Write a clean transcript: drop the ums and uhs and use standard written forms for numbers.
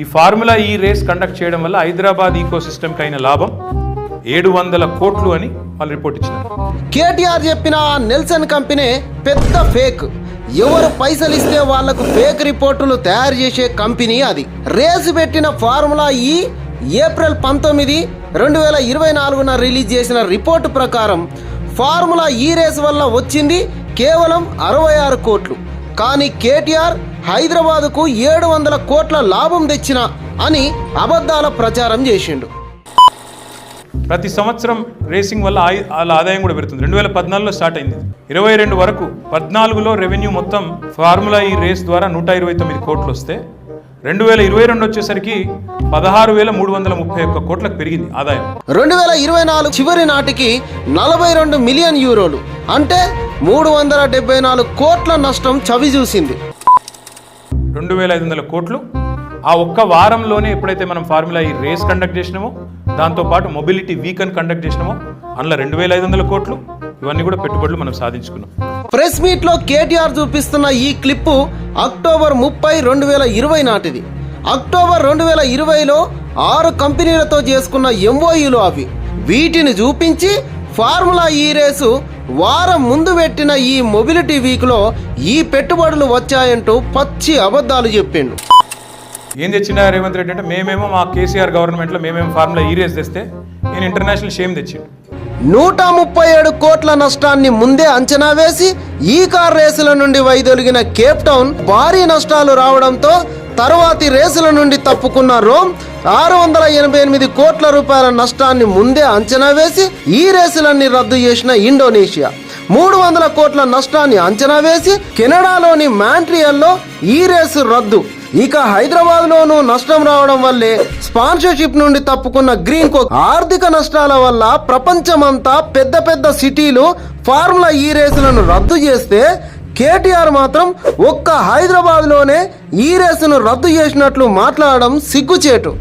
ఈ ఫార్ములా ఈ race conduct చేయడం వల్ల హైదరాబాద్ ఈకో సిస్టమ్కి అయిన లాభం 700 కోట్లు అని వాళ్ళు రిపోర్ట్ ఇచ్చినారు. కేటీఆర్ చెప్పిన నెల్సన్ కంపెనీ పెద్ద ఫేక్. ఎవరు పైసలు ఇస్తే వాళ్లకు ఫేక్ రిపోర్టులు తయారు చేసే కంపెనీ అది. రేసు పెట్టిన ఫార్ములా ఈ ఏప్రిల్ 19, 2024 రిలీజ్ చేసిన రిపోర్టు ప్రకారం ఫార్ములా ఈ రేసు వల్ల వచ్చింది కేవలం 66 కోట్లు. కానీ కేటీఆర్ హైదరాబాద్కు 700 కోట్ల లాభం తెచ్చిన అని అబద్ధాల ప్రచారం చేసిండు. ప్రతి సంవత్సరం రేసింగ్ వల్ల వాళ్ళ ఆదాయం కూడా పెరుగుతుంది. 2014లో స్టార్ట్ అయింది, 22 వరకు 14లో రెవెన్యూ మొత్తం ఫార్ములా ఈ రేస్ ద్వారా 129 కోట్లు వస్తే 2022 వచ్చేసరికి 16,331 కోట్లకు పెరిగింది ఆదాయం. 2024 చివరి నాటికి 42 మిలియన్ యూరోలు అంటే 374 కోట్ల నష్టం చవి చూసింది. 2,500 కోట్లు ఆ ఒక్క వారంలోనే ఎప్పుడైతే మనం ఫార్ములా ఈ రేస్ కండక్ట్ చేసినామో, దాంతోపాటు మొబిలిటీ వీకెండ్ కండక్ట్ చేసినామో అందులో 2,500 కోట్లు, ఇవన్నీ కూడా పెట్టుబడులు మనం సాధించుకున్నాం. ప్రెస్ మీట్ లో కేటీఆర్ చూపిస్తున్న ఈ క్లిప్పు అక్టోబర్ 30, 2020 నాటిది. అక్టోబర్ 2020లో 6 కంపెనీలతో చేసుకున్న ఎంఓయూలు అవి. వీటిని చూపించి ఫార్ములా ఈ రేసు వారం ముందు పెట్టిన ఈ మొబిలిటీ వీక్లో ఈ పెట్టుబడులు వచ్చాయంటూ పచ్చి అబద్ధాలు చెప్పిండు. ఏం తెచ్చినా రేవంత్ రెడ్డి అంటే మేమేమో మా కేసీఆర్ గవర్నమెంట్లో మేమేమో ఫార్ములా ఈ రేస్ తెస్తే నేను ఇంటర్నేషనల్ షేమ్ తెచ్చిండు. 137 కోట్ల నష్టాన్ని ముందే అంచనా వేసి ఈ కార్ రేసుల నుండి వైదొలిగిన కేప్ టౌన్ భారీ నష్టాలు రావడంతో తర్వాతి రేసుల నుండి తప్పుకున్న రోమ్ 688 కోట్ల రూపాయల నష్టాన్ని ముందే అంచనా వేసి ఈ రేసులన్నీ రద్దు చేసిన ఇండోనేషియా 300 కోట్ల నష్టాన్ని అంచనా వేసి కెనడాలోని మాంట్రియల్లో ఈ రేసు రద్దు. ఇక హైదరాబాద్లోనూ నష్టం రావడం వల్లే స్పాన్సర్షిప్ నుండి తప్పుకున్న గ్రీన్ కోక్ ఆర్థిక నష్టాల వల్ల ప్రపంచమంతా పెద్ద పెద్ద సిటీలు ఫార్ములా ఈ రేసులను రద్దు చేస్తే కేటీఆర్ మాత్రం ఒక్క హైదరాబాద్లోనే ఈ రేసును రద్దు చేసినట్లు మాట్లాడడం సిగ్గుచేటు.